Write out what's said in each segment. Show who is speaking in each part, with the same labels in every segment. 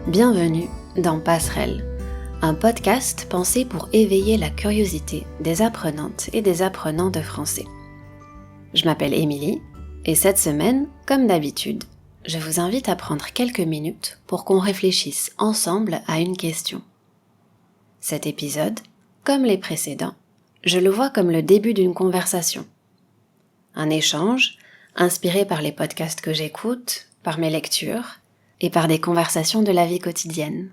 Speaker 1: Bienvenue dans Passerelle, un podcast pensé pour éveiller la curiosité des apprenantes et des apprenants de français. Je m'appelle Émilie et cette semaine, comme d'habitude, je vous invite à prendre quelques minutes pour qu'on réfléchisse ensemble à une question. Cet épisode, comme les précédents, je le vois comme le début d'une conversation. Un échange inspiré par les podcasts que j'écoute, par mes lectures et par des conversations de la vie quotidienne.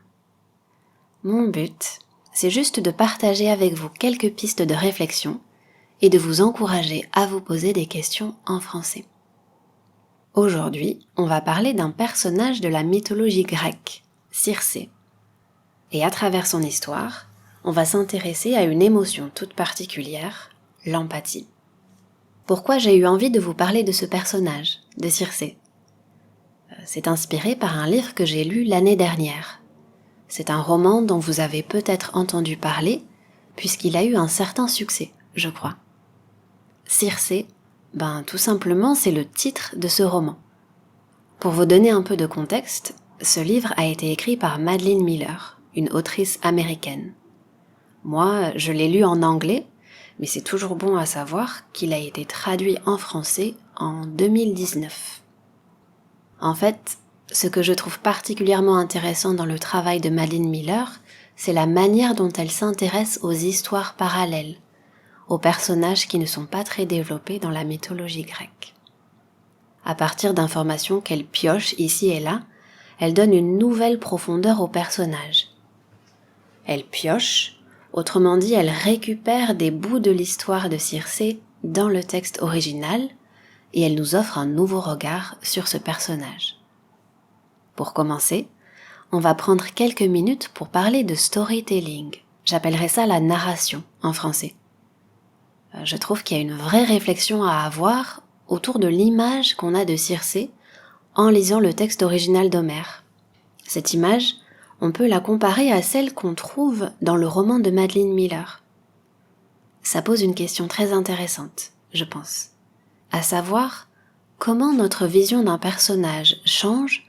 Speaker 1: Mon but, c'est juste de partager avec vous quelques pistes de réflexion et de vous encourager à vous poser des questions en français. Aujourd'hui, on va parler d'un personnage de la mythologie grecque, Circé. Et à travers son histoire, on va s'intéresser à une émotion toute particulière, l'empathie. Pourquoi j'ai eu envie de vous parler de ce personnage, de Circé ? C'est inspiré par un livre que j'ai lu l'année dernière. C'est un roman dont vous avez peut-être entendu parler, puisqu'il a eu un certain succès, je crois. Circé, tout simplement, c'est le titre de ce roman. Pour vous donner un peu de contexte, ce livre a été écrit par Madeline Miller, une autrice américaine. Moi, je l'ai lu en anglais, mais c'est toujours bon à savoir qu'il a été traduit en français en 2019. En fait, ce que je trouve particulièrement intéressant dans le travail de Madeline Miller, c'est la manière dont elle s'intéresse aux histoires parallèles, aux personnages qui ne sont pas très développés dans la mythologie grecque. À partir d'informations qu'elle pioche ici et là, elle donne une nouvelle profondeur aux personnages. Elle pioche, autrement dit, elle récupère des bouts de l'histoire de Circé dans le texte original, et elle nous offre un nouveau regard sur ce personnage. Pour commencer, on va prendre quelques minutes pour parler de storytelling. J'appellerais ça la narration en français. Je trouve qu'il y a une vraie réflexion à avoir autour de l'image qu'on a de Circé en lisant le texte original d'Homère. Cette image, on peut la comparer à celle qu'on trouve dans le roman de Madeline Miller. Ça pose une question très intéressante, je pense. À savoir, comment notre vision d'un personnage change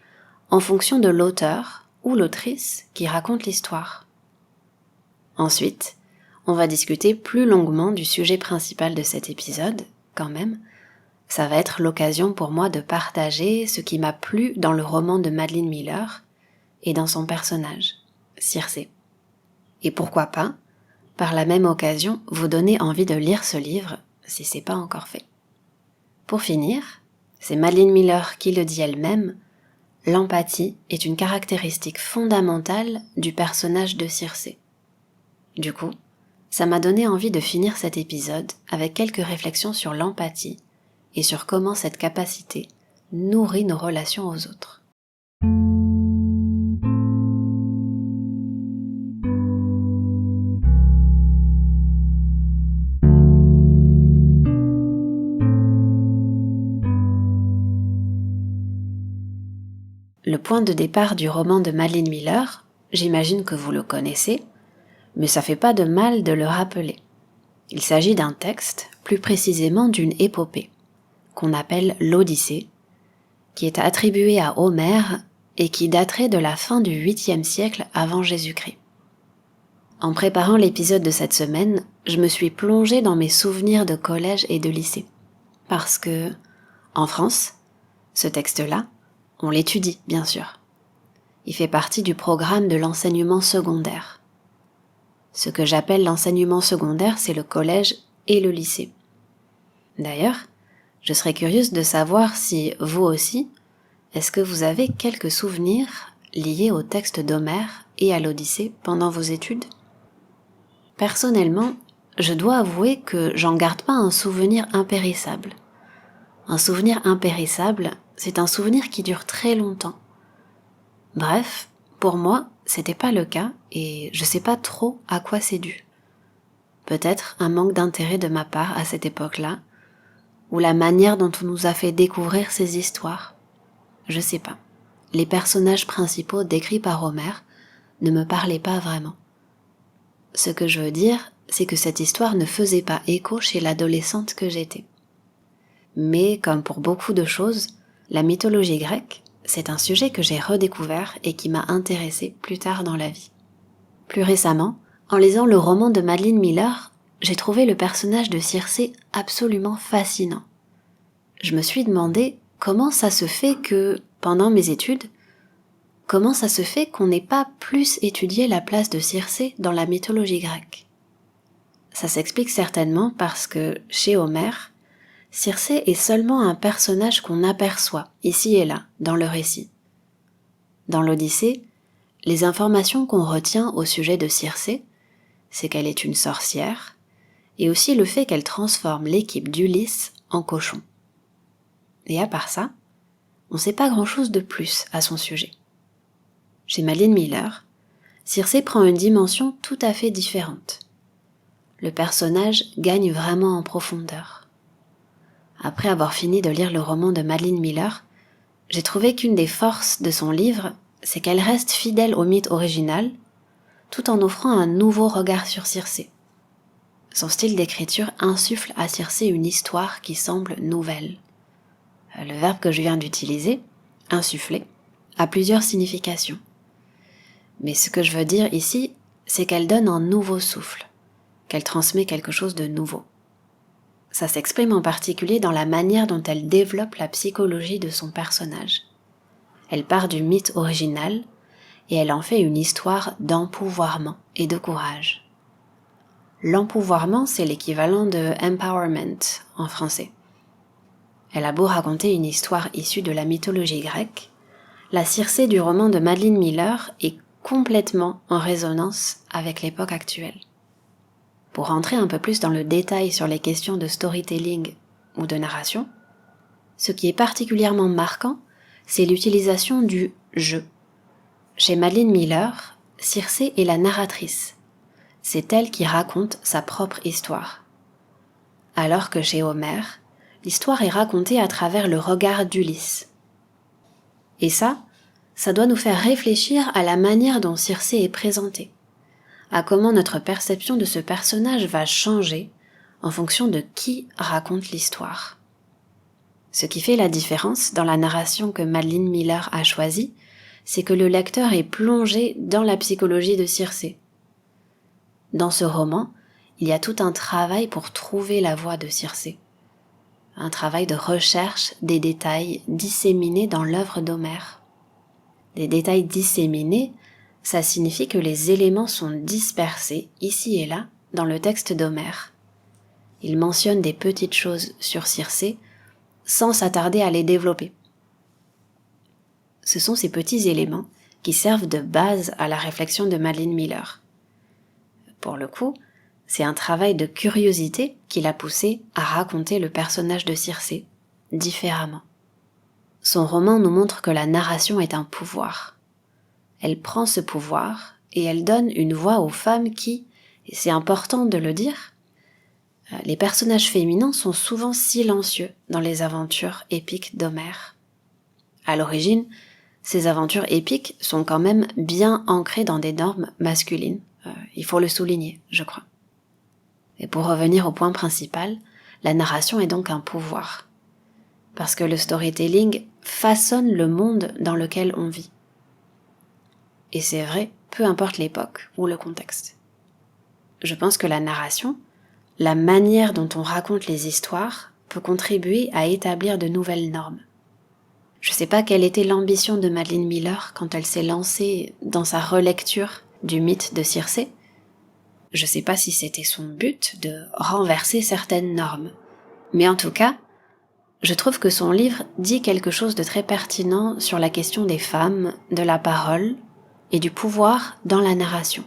Speaker 1: en fonction de l'auteur ou l'autrice qui raconte l'histoire. Ensuite, on va discuter plus longuement du sujet principal de cet épisode, quand même. Ça va être l'occasion pour moi de partager ce qui m'a plu dans le roman de Madeline Miller et dans son personnage, Circé. Et pourquoi pas, par la même occasion, vous donner envie de lire ce livre si c'est pas encore fait. Pour finir, c'est Madeline Miller qui le dit elle-même, l'empathie est une caractéristique fondamentale du personnage de Circé. Du coup, ça m'a donné envie de finir cet épisode avec quelques réflexions sur l'empathie et sur comment cette capacité nourrit nos relations aux autres. Le point de départ du roman de Madeline Miller, j'imagine que vous le connaissez, mais ça fait pas de mal de le rappeler. Il s'agit d'un texte, plus précisément d'une épopée, qu'on appelle l'Odyssée, qui est attribuée à Homère et qui daterait de la fin du 8e siècle avant Jésus-Christ. En préparant l'épisode de cette semaine, je me suis plongée dans mes souvenirs de collège et de lycée. Parce que, en France, ce texte-là, on l'étudie, bien sûr. Il fait partie du programme de l'enseignement secondaire. Ce que j'appelle l'enseignement secondaire, c'est le collège et le lycée. D'ailleurs, je serais curieuse de savoir si, vous aussi, est-ce que vous avez quelques souvenirs liés au texte d'Homère et à l'Odyssée pendant vos études ? Personnellement, je dois avouer que j'en garde pas un souvenir impérissable. Un souvenir impérissable, c'est un souvenir qui dure très longtemps. Bref, pour moi, c'était pas le cas et je sais pas trop à quoi c'est dû. Peut-être un manque d'intérêt de ma part à cette époque-là, ou la manière dont on nous a fait découvrir ces histoires. Je sais pas. Les personnages principaux décrits par Homère ne me parlaient pas vraiment. Ce que je veux dire, c'est que cette histoire ne faisait pas écho chez l'adolescente que j'étais. Mais, comme pour beaucoup de choses, la mythologie grecque, c'est un sujet que j'ai redécouvert et qui m'a intéressée plus tard dans la vie. Plus récemment, en lisant le roman de Madeline Miller, j'ai trouvé le personnage de Circé absolument fascinant. Je me suis demandé comment ça se fait que, pendant mes études, comment ça se fait qu'on n'ait pas plus étudié la place de Circé dans la mythologie grecque? Ça s'explique certainement parce que, chez Homère, Circé est seulement un personnage qu'on aperçoit, ici et là, dans le récit. Dans l'Odyssée, les informations qu'on retient au sujet de Circé, c'est qu'elle est une sorcière, et aussi le fait qu'elle transforme l'équipe d'Ulysse en cochon. Et à part ça, on ne sait pas grand-chose de plus à son sujet. Chez Madeline Miller, Circé prend une dimension tout à fait différente. Le personnage gagne vraiment en profondeur. Après avoir fini de lire le roman de Madeline Miller, j'ai trouvé qu'une des forces de son livre, c'est qu'elle reste fidèle au mythe original, tout en offrant un nouveau regard sur Circé. Son style d'écriture insuffle à Circé une histoire qui semble nouvelle. Le verbe que je viens d'utiliser, insuffler, a plusieurs significations. Mais ce que je veux dire ici, c'est qu'elle donne un nouveau souffle, qu'elle transmet quelque chose de nouveau. Ça s'exprime en particulier dans la manière dont elle développe la psychologie de son personnage. Elle part du mythe original et elle en fait une histoire d'empouvoirment et de courage. L'empouvoirment, c'est l'équivalent de empowerment en français. Elle a beau raconter une histoire issue de la mythologie grecque, la Circé du roman de Madeline Miller est complètement en résonance avec l'époque actuelle. Pour rentrer un peu plus dans le détail sur les questions de storytelling ou de narration, ce qui est particulièrement marquant, c'est l'utilisation du « je ». Chez Madeline Miller, Circé est la narratrice. C'est elle qui raconte sa propre histoire. Alors que chez Homère, l'histoire est racontée à travers le regard d'Ulysse. Et ça doit nous faire réfléchir à la manière dont Circé est présentée, à comment notre perception de ce personnage va changer en fonction de qui raconte l'histoire. Ce qui fait la différence dans la narration que Madeline Miller a choisie, c'est que le lecteur est plongé dans la psychologie de Circé. Dans ce roman, il y a tout un travail pour trouver la voix de Circé. Un travail de recherche des détails disséminés dans l'œuvre d'Homère. Des détails disséminés, ça signifie que les éléments sont dispersés ici et là dans le texte d'Homère. Il mentionne des petites choses sur Circé sans s'attarder à les développer. Ce sont ces petits éléments qui servent de base à la réflexion de Madeline Miller. Pour le coup, c'est un travail de curiosité qui l'a poussé à raconter le personnage de Circé différemment. Son roman nous montre que la narration est un pouvoir. Elle prend ce pouvoir et elle donne une voix aux femmes qui, et c'est important de le dire, les personnages féminins sont souvent silencieux dans les aventures épiques d'Homère. À l'origine, ces aventures épiques sont quand même bien ancrées dans des normes masculines. Il faut le souligner, je crois. Et pour revenir au point principal, la narration est donc un pouvoir. Parce que le storytelling façonne le monde dans lequel on vit. Et c'est vrai, peu importe l'époque ou le contexte. Je pense que la narration, la manière dont on raconte les histoires, peut contribuer à établir de nouvelles normes. Je ne sais pas quelle était l'ambition de Madeline Miller quand elle s'est lancée dans sa relecture du mythe de Circé. Je ne sais pas si c'était son but de renverser certaines normes. Mais en tout cas, je trouve que son livre dit quelque chose de très pertinent sur la question des femmes, de la parole et du pouvoir dans la narration.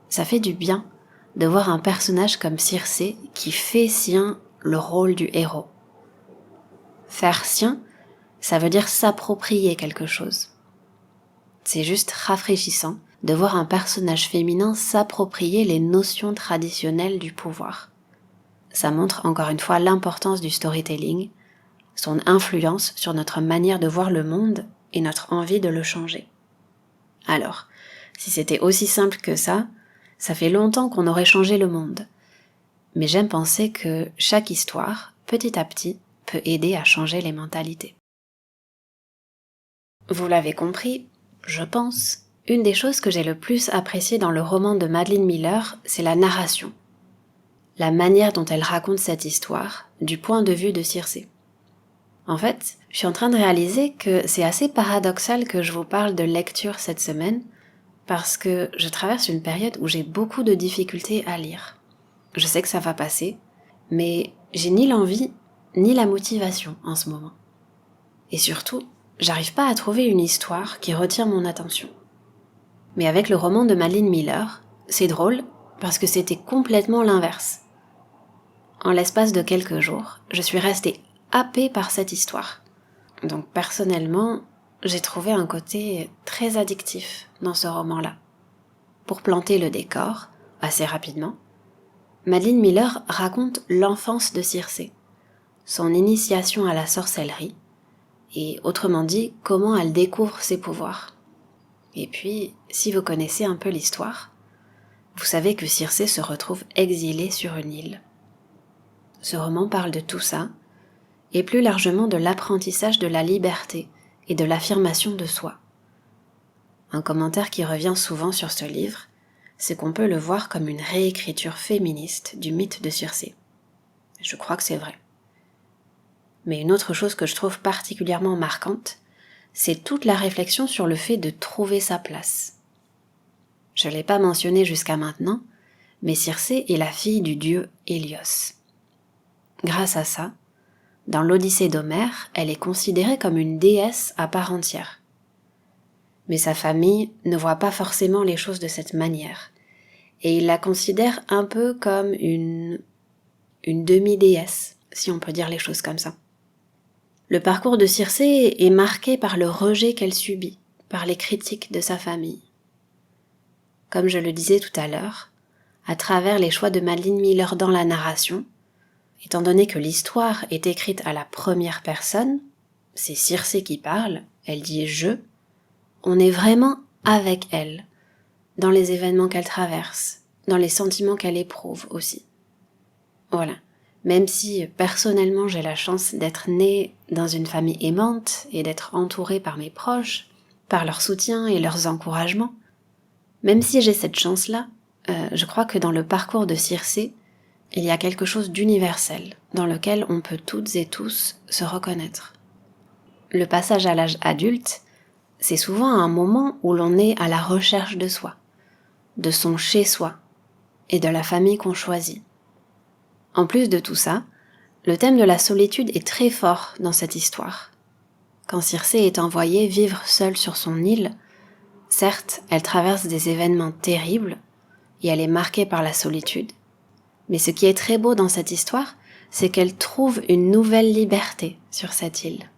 Speaker 1: Ça fait du bien de voir un personnage comme Circé qui fait sien le rôle du héros. Faire sien, ça veut dire s'approprier quelque chose. C'est juste rafraîchissant de voir un personnage féminin s'approprier les notions traditionnelles du pouvoir. Ça montre encore une fois l'importance du storytelling, son influence sur notre manière de voir le monde et notre envie de le changer. Alors, si c'était aussi simple que ça fait longtemps qu'on aurait changé le monde. Mais j'aime penser que chaque histoire, petit à petit, peut aider à changer les mentalités. Vous l'avez compris, je pense, une des choses que j'ai le plus appréciées dans le roman de Madeline Miller, c'est la narration. La manière dont elle raconte cette histoire, du point de vue de Circé. En fait, je suis en train de réaliser que c'est assez paradoxal que je vous parle de lecture cette semaine, parce que je traverse une période où j'ai beaucoup de difficultés à lire. Je sais que ça va passer, mais j'ai ni l'envie ni la motivation en ce moment. Et surtout, j'arrive pas à trouver une histoire qui retient mon attention. Mais avec le roman de Madeline Miller, c'est drôle parce que c'était complètement l'inverse. En l'espace de quelques jours, je suis restée happée par cette histoire. Donc personnellement, j'ai trouvé un côté très addictif dans ce roman-là. Pour planter le décor, assez rapidement, Madeline Miller raconte l'enfance de Circé, son initiation à la sorcellerie, et autrement dit, comment elle découvre ses pouvoirs. Et puis, si vous connaissez un peu l'histoire, vous savez que Circé se retrouve exilée sur une île. Ce roman parle de tout ça, et plus largement de l'apprentissage de la liberté et de l'affirmation de soi. Un commentaire qui revient souvent sur ce livre, c'est qu'on peut le voir comme une réécriture féministe du mythe de Circé. Je crois que c'est vrai. Mais une autre chose que je trouve particulièrement marquante, c'est toute la réflexion sur le fait de trouver sa place. Je ne l'ai pas mentionné jusqu'à maintenant, mais Circé est la fille du dieu Hélios. Grâce à ça, dans l'Odyssée d'Homère, elle est considérée comme une déesse à part entière. Mais sa famille ne voit pas forcément les choses de cette manière, et il la considère un peu comme une demi-déesse, si on peut dire les choses comme ça. Le parcours de Circé est marqué par le rejet qu'elle subit, par les critiques de sa famille. Comme je le disais tout à l'heure, à travers les choix de Madeline Miller dans la narration, étant donné que l'histoire est écrite à la première personne, c'est Circé qui parle, elle dit « je », on est vraiment avec elle, dans les événements qu'elle traverse, dans les sentiments qu'elle éprouve aussi. Voilà. Même si personnellement j'ai la chance d'être née dans une famille aimante et d'être entourée par mes proches, par leur soutien et leurs encouragements, même si j'ai cette chance-là, je crois que dans le parcours de Circé, il y a quelque chose d'universel dans lequel on peut toutes et tous se reconnaître. Le passage à l'âge adulte, c'est souvent un moment où l'on est à la recherche de soi, de son chez-soi et de la famille qu'on choisit. En plus de tout ça, le thème de la solitude est très fort dans cette histoire. Quand Circé est envoyée vivre seule sur son île, certes, elle traverse des événements terribles et elle est marquée par la solitude. Mais ce qui est très beau dans cette histoire, c'est qu'elle trouve une nouvelle liberté sur cette île.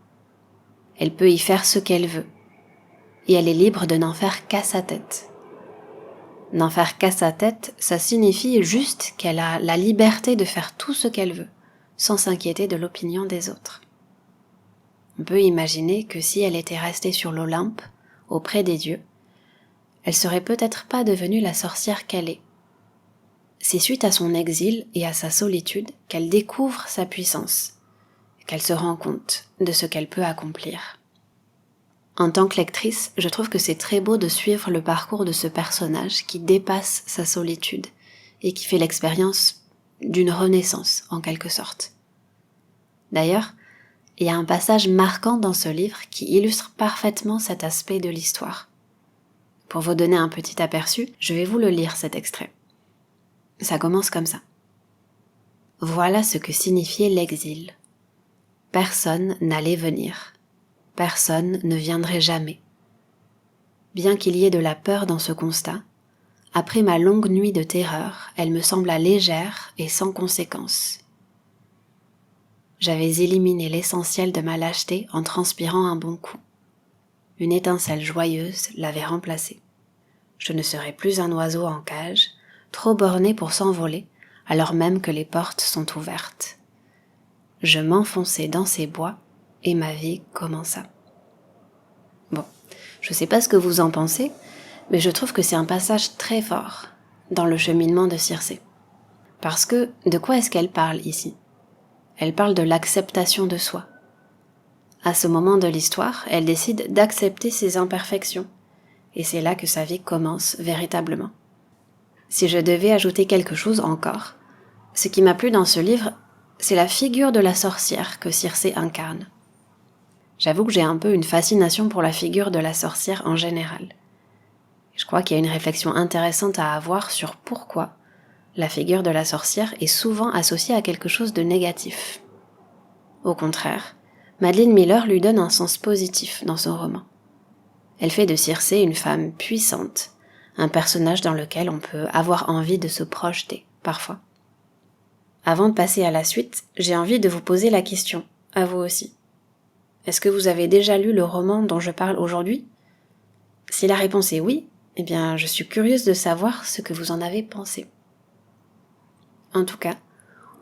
Speaker 1: Elle peut y faire ce qu'elle veut, et elle est libre de n'en faire qu'à sa tête. N'en faire qu'à sa tête, ça signifie juste qu'elle a la liberté de faire tout ce qu'elle veut, sans s'inquiéter de l'opinion des autres. On peut imaginer que si elle était restée sur l'Olympe, auprès des dieux, elle serait peut-être pas devenue la sorcière qu'elle est. C'est suite à son exil et à sa solitude qu'elle découvre sa puissance, qu'elle se rend compte de ce qu'elle peut accomplir. En tant que lectrice, je trouve que c'est très beau de suivre le parcours de ce personnage qui dépasse sa solitude et qui fait l'expérience d'une renaissance en quelque sorte. D'ailleurs, il y a un passage marquant dans ce livre qui illustre parfaitement cet aspect de l'histoire. Pour vous donner un petit aperçu, je vais vous le lire cet extrait. Ça commence comme ça. Voilà ce que signifiait l'exil. Personne n'allait venir. Personne ne viendrait jamais. Bien qu'il y ait de la peur dans ce constat, après ma longue nuit de terreur, elle me sembla légère et sans conséquence. J'avais éliminé l'essentiel de ma lâcheté en transpirant un bon coup. Une étincelle joyeuse l'avait remplacée. Je ne serais plus un oiseau en cage, trop borné pour s'envoler, alors même que les portes sont ouvertes. Je m'enfonçai dans ces bois et ma vie commença. Bon, je sais pas ce que vous en pensez, mais je trouve que c'est un passage très fort dans le cheminement de Circé. Parce que, de quoi est-ce qu'elle parle ici ? Elle parle de l'acceptation de soi. À ce moment de l'histoire, elle décide d'accepter ses imperfections. Et c'est là que sa vie commence véritablement. Si je devais ajouter quelque chose encore, ce qui m'a plu dans ce livre, c'est la figure de la sorcière que Circé incarne. J'avoue que j'ai un peu une fascination pour la figure de la sorcière en général. Je crois qu'il y a une réflexion intéressante à avoir sur pourquoi la figure de la sorcière est souvent associée à quelque chose de négatif. Au contraire, Madeline Miller lui donne un sens positif dans son roman. Elle fait de Circé une femme puissante, un personnage dans lequel on peut avoir envie de se projeter, parfois. Avant de passer à la suite, j'ai envie de vous poser la question, à vous aussi. Est-ce que vous avez déjà lu le roman dont je parle aujourd'hui ? Si la réponse est oui, eh bien, je suis curieuse de savoir ce que vous en avez pensé. En tout cas,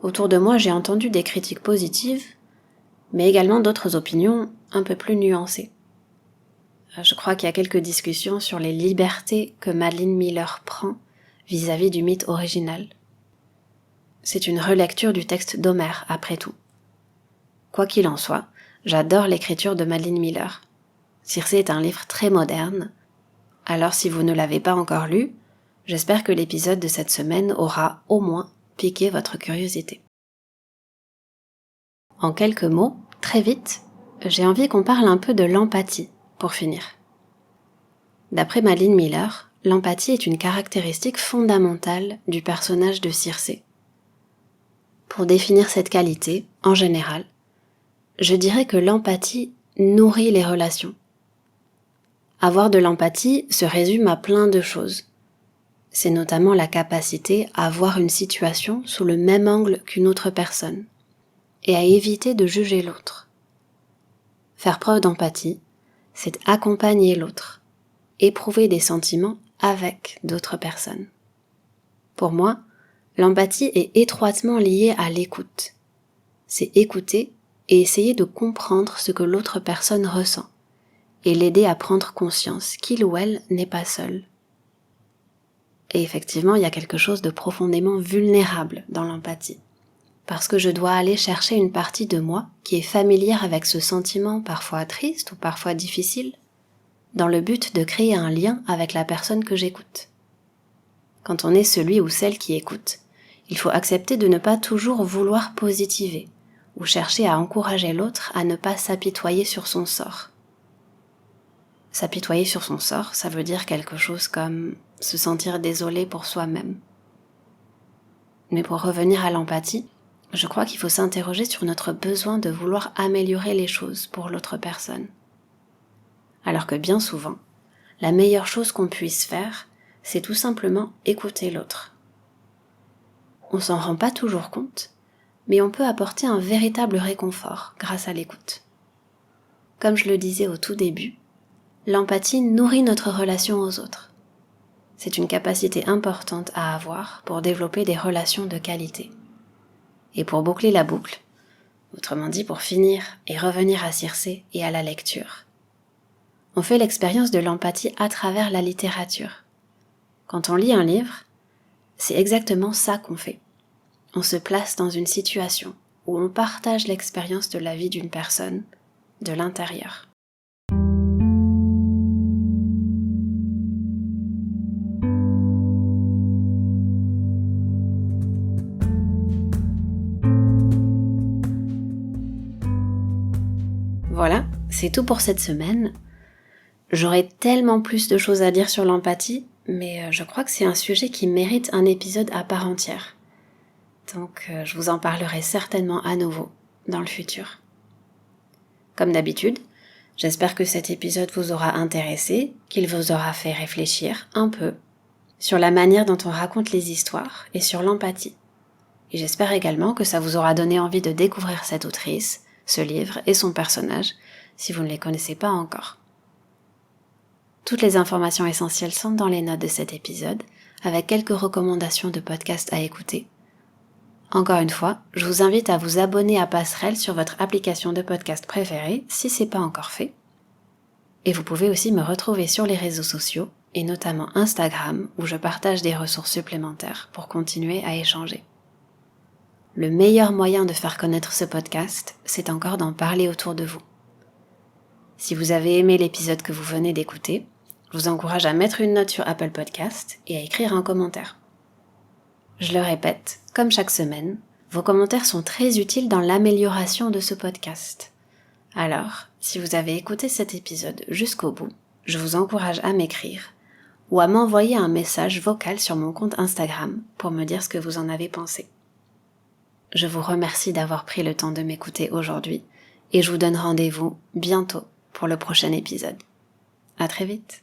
Speaker 1: autour de moi, j'ai entendu des critiques positives, mais également d'autres opinions un peu plus nuancées. Je crois qu'il y a quelques discussions sur les libertés que Madeline Miller prend vis-à-vis du mythe original. C'est une relecture du texte d'Homère, après tout. Quoi qu'il en soit, j'adore l'écriture de Madeline Miller. Circé est un livre très moderne, alors si vous ne l'avez pas encore lu, j'espère que l'épisode de cette semaine aura au moins piqué votre curiosité. En quelques mots, très vite, j'ai envie qu'on parle un peu de l'empathie, pour finir. D'après Madeline Miller, l'empathie est une caractéristique fondamentale du personnage de Circé. Pour définir cette qualité, en général, je dirais que l'empathie nourrit les relations. Avoir de l'empathie se résume à plein de choses. C'est notamment la capacité à voir une situation sous le même angle qu'une autre personne et à éviter de juger l'autre. Faire preuve d'empathie, c'est accompagner l'autre, éprouver des sentiments avec d'autres personnes. Pour moi, l'empathie est étroitement liée à l'écoute. C'est écouter et essayer de comprendre ce que l'autre personne ressent et l'aider à prendre conscience qu'il ou elle n'est pas seul. Et effectivement, il y a quelque chose de profondément vulnérable dans l'empathie, parce que je dois aller chercher une partie de moi qui est familière avec ce sentiment parfois triste ou parfois difficile, dans le but de créer un lien avec la personne que j'écoute. Quand on est celui ou celle qui écoute, il faut accepter de ne pas toujours vouloir positiver, ou chercher à encourager l'autre à ne pas s'apitoyer sur son sort. S'apitoyer sur son sort, ça veut dire quelque chose comme se sentir désolé pour soi-même. Mais pour revenir à l'empathie, je crois qu'il faut s'interroger sur notre besoin de vouloir améliorer les choses pour l'autre personne. Alors que bien souvent, la meilleure chose qu'on puisse faire, c'est tout simplement écouter l'autre. On s'en rend pas toujours compte, mais on peut apporter un véritable réconfort grâce à l'écoute. Comme je le disais au tout début, l'empathie nourrit notre relation aux autres. C'est une capacité importante à avoir pour développer des relations de qualité. Et pour boucler la boucle, autrement dit pour finir et revenir à Circé et à la lecture, on fait l'expérience de l'empathie à travers la littérature. Quand on lit un livre, c'est exactement ça qu'on fait. On se place dans une situation où on partage l'expérience de la vie d'une personne de l'intérieur. Voilà, c'est tout pour cette semaine. J'aurais tellement plus de choses à dire sur l'empathie, mais je crois que c'est un sujet qui mérite un épisode à part entière. Donc je vous en parlerai certainement à nouveau dans le futur. Comme d'habitude, j'espère que cet épisode vous aura intéressé, qu'il vous aura fait réfléchir un peu sur la manière dont on raconte les histoires et sur l'empathie. Et j'espère également que ça vous aura donné envie de découvrir cette autrice, ce livre et son personnage, si vous ne les connaissez pas encore. Toutes les informations essentielles sont dans les notes de cet épisode, avec quelques recommandations de podcasts à écouter. Encore une fois, je vous invite à vous abonner à Passerelle sur votre application de podcast préférée, si ce n'est pas encore fait. Et vous pouvez aussi me retrouver sur les réseaux sociaux, et notamment Instagram, où je partage des ressources supplémentaires pour continuer à échanger. Le meilleur moyen de faire connaître ce podcast, c'est encore d'en parler autour de vous. Si vous avez aimé l'épisode que vous venez d'écouter, je vous encourage à mettre une note sur Apple Podcast et à écrire un commentaire. Je le répète, comme chaque semaine, vos commentaires sont très utiles dans l'amélioration de ce podcast. Alors, si vous avez écouté cet épisode jusqu'au bout, je vous encourage à m'écrire ou à m'envoyer un message vocal sur mon compte Instagram pour me dire ce que vous en avez pensé. Je vous remercie d'avoir pris le temps de m'écouter aujourd'hui et je vous donne rendez-vous bientôt pour le prochain épisode. À très vite.